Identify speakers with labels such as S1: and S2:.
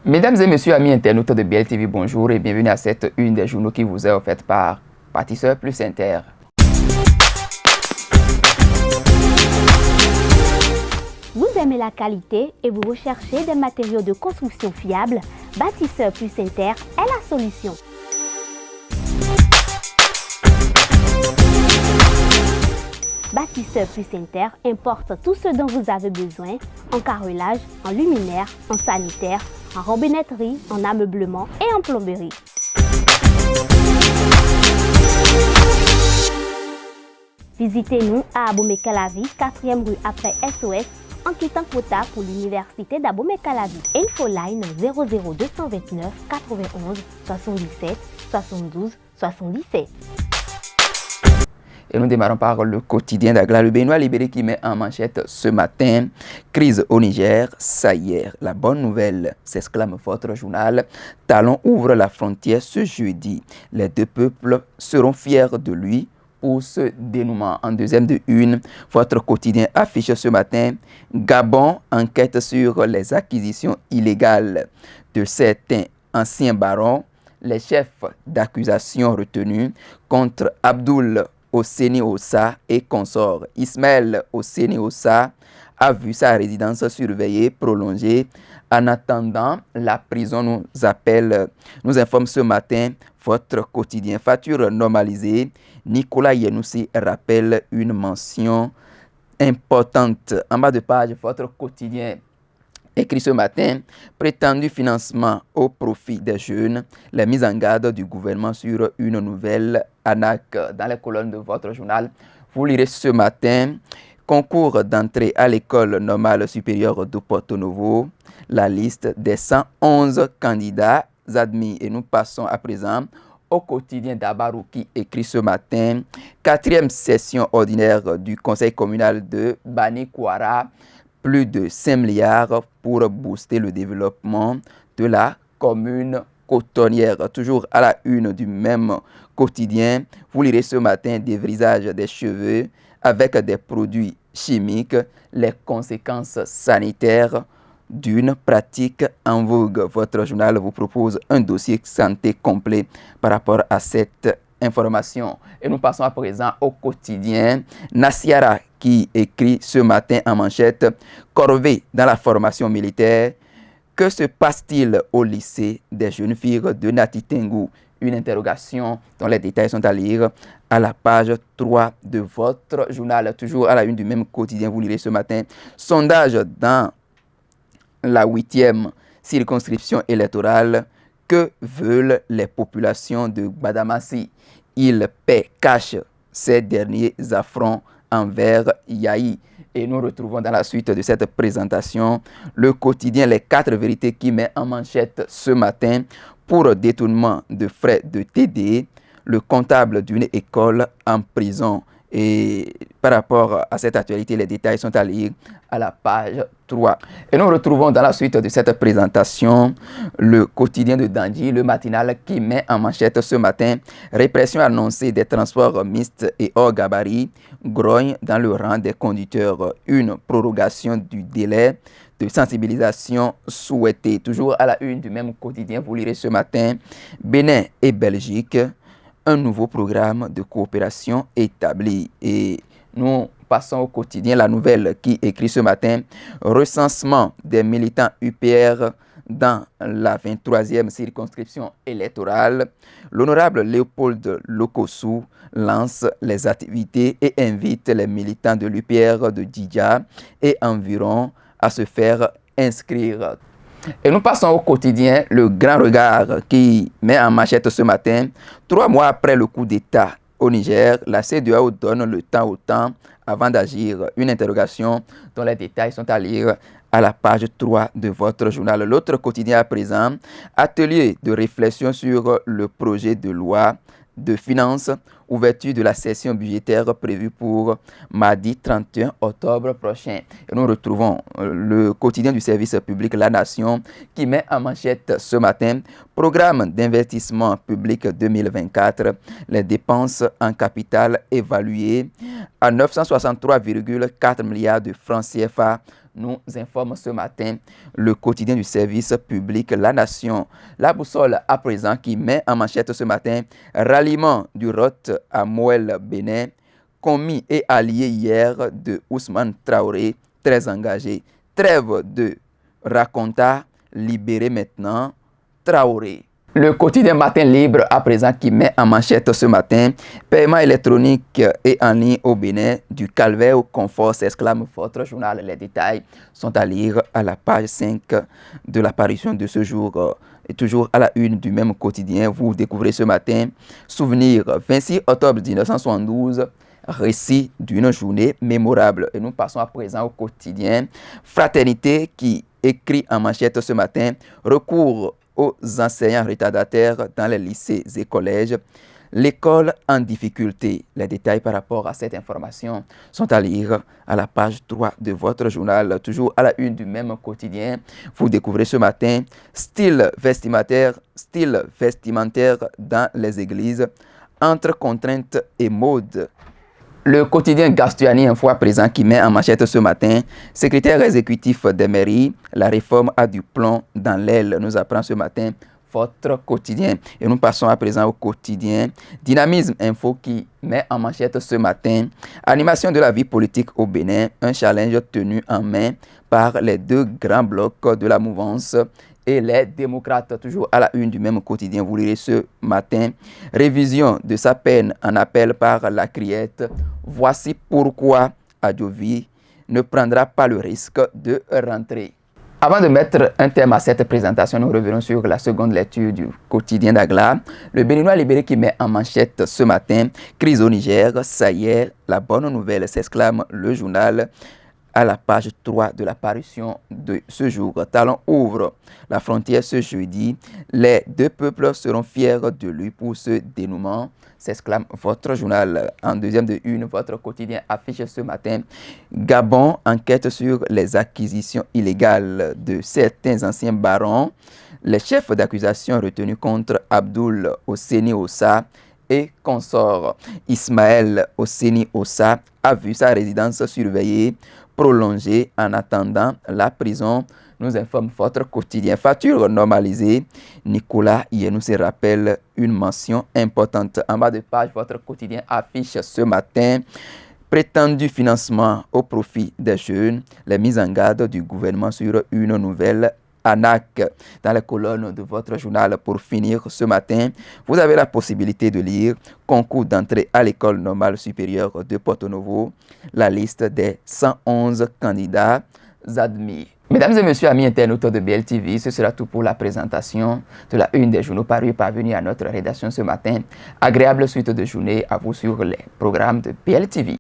S1: Mesdames et messieurs, amis internautes de BLTV, bonjour et bienvenue à cette une des journaux qui vous est offerte par Bâtisseur plus Inter.
S2: Vous aimez la qualité et vous recherchez des matériaux de construction fiables? Bâtisseur plus Inter est la solution. Bâtisseur plus Inter importe tout ce dont vous avez besoin en carrelage, en luminaire, en sanitaire, en robinetterie, en ameublement et en plomberie. Visitez-nous à Abomey-Calavi, 4e rue après SOS, en quittant Quota pour l'université d'Abomey-Calavi. Infoline 00229 91 77 72 77.
S1: Et nous démarrons par le quotidien d'Agla. Le Béninois libéré qui met en manchette ce matin: crise au Niger, ça hier. La bonne nouvelle, s'exclame votre journal. Talon ouvre la frontière ce jeudi. Les deux peuples seront fiers de lui pour ce dénouement. En deuxième de une, votre quotidien affiche ce matin: Gabon enquête sur les acquisitions illégales de certains anciens barons. Les chefs d'accusation retenus contre Abdoul Osseni Ossa et consort. Ismaël Osseni Ossa a vu sa résidence surveillée prolongée. En attendant, la prison nous informe ce matin votre quotidien. Facture normalisée. Nicolas Yenoussi rappelle une mention importante. En bas de page, votre quotidien écrit ce matin: prétendu financement au profit des jeunes, les mises en garde du gouvernement sur une nouvelle ANAC. Dans les colonnes de votre journal, vous lirez ce matin: concours d'entrée à l'école normale supérieure de Porto Novo, la liste des 111 candidats admis. Et nous passons à présent au quotidien d'Abarou qui écrit ce matin: 4e session ordinaire du conseil communal de Bani-Kouara. Plus de 5 milliards pour booster le développement de la commune cotonnière. Toujours à la une du même quotidien, vous lirez ce matin: dévrisage des cheveux avec des produits chimiques, les conséquences sanitaires d'une pratique en vogue. Votre journal vous propose un dossier santé complet par rapport à cette information. Et nous passons à présent au quotidien Nassiara qui écrit ce matin en manchette: corvée dans la formation militaire. Que se passe-t-il au lycée des jeunes filles de Natitengu? Une interrogation dont les détails sont à lire à la page 3 de votre journal. Toujours à la une du même quotidien, vous lirez ce matin: sondage dans la 8e circonscription électorale. Que veulent les populations de Badamassi? Ils paient cash ces derniers affronts envers Yahi. Et nous retrouvons dans la suite de cette présentation le quotidien Les 4 vérités qui met en manchette ce matin: pour détournement de frais de TD, le comptable d'une école en prison. Et par rapport à cette actualité, les détails sont à lire à la page 3. Et nous retrouvons dans la suite de cette présentation le quotidien de Dandji, le matinal qui met en manchette ce matin: répression annoncée des transports mixtes et hors gabarit, grogne dans le rang des conducteurs, une prorogation du délai de sensibilisation souhaitée. Toujours à la une du même quotidien, vous lirez ce matin: Bénin et Belgique, un nouveau programme de coopération établi. Et nous passons au quotidien La Nouvelle qui écrit ce matin: recensement des militants UPR dans la 23e circonscription électorale. L'honorable Léopold Lokossou lance les activités et invite les militants de l'UPR de Djidja et environ à se faire inscrire. Et nous passons au quotidien Le Grand Regard qui met en manchette ce matin: 3 mois après le coup d'État au Niger, la CEDEAO donne le temps au temps avant d'agir. Une interrogation dont les détails sont à lire à la page 3 de votre journal. L'autre quotidien à présent: atelier de réflexion sur le projet de loi de finances ouverture de la session budgétaire prévue pour mardi 31 octobre prochain. Et nous retrouvons le quotidien du service public La Nation qui met en manchette ce matin programme d'investissement public 2024, les dépenses en capital évaluées à 963,4 milliards de francs CFA, nous informe ce matin le quotidien du service public La Nation. La boussole à présent qui met en manchette ce matin ralliement du ROT à Moël Bénin, commis et allié hier de Ousmane Traoré, très engagé. Trêve de raconta, libéré maintenant, Traoré. Le quotidien Matin Libre à présent qui met en manchette ce matin paiement électronique et en ligne au Bénin du calvaire au confort s'exclame votre journal. Les détails sont à lire à la page 5 de l'apparition de ce jour. Et toujours à la une du même quotidien, vous découvrez ce matin souvenir 26 octobre 1972. Récit d'une journée mémorable. Et nous passons à présent au quotidien Fraternité qui écrit en manchette ce matin recours aux enseignants retardataires dans les lycées et collèges. L'école en difficulté. Les détails par rapport à cette information sont à lire à la page 3 de votre journal. Toujours à la une du même quotidien, vous découvrez ce matin style vestimentaire dans les églises entre contraintes et mode. Le quotidien Gastuani Info à présent qui met en manchette ce matin secrétaire exécutif des mairies, la réforme a du plomb dans l'aile, nous apprend ce matin votre quotidien. Et nous passons à présent au quotidien Dynamisme Info qui met en manchette ce matin animation de la vie politique au Bénin, un challenge tenu en main par les deux grands blocs de la mouvance et les démocrates. Toujours à la une du même quotidien, vous lirez ce matin révision de sa peine en appel par la Criette. Voici pourquoi Adjovi ne prendra pas le risque de rentrer. Avant de mettre un terme à cette présentation, nous revenons sur la seconde lecture du quotidien Dagla. Le Béninois libéré qui met en manchette ce matin crise au Niger, ça y est, la bonne nouvelle, s'exclame le journal à la page 3 de l'apparition de ce jour. Talon ouvre la frontière ce jeudi. Les deux peuples seront fiers de lui pour ce dénouement, s'exclame votre journal. En deuxième de une, votre quotidien affiche ce matin Gabon enquête sur les acquisitions illégales de certains anciens barons. Les chefs d'accusation retenus contre Abdoul Osseni Ossa et consort. Ismaël Osseni Ossa a vu sa résidence surveillée prolongée en attendant la prison, nous informe votre quotidien. Facture normalisée, Nicolas Yenou se rappelle une mention importante. En bas de page, votre quotidien affiche ce matin prétendu financement au profit des jeunes, les mises en garde du gouvernement sur une nouvelle ANAC. Dans les colonnes de votre journal, pour finir ce matin, vous avez la possibilité de lire concours d'entrée à l'école normale supérieure de Porto Novo, la liste des 111 candidats admis. Mesdames et messieurs, amis internautes de BLTV, ce sera tout pour la présentation de la une des journaux parus et parvenus à notre rédaction ce matin. Agréable suite de journée à vous sur les programmes de BLTV.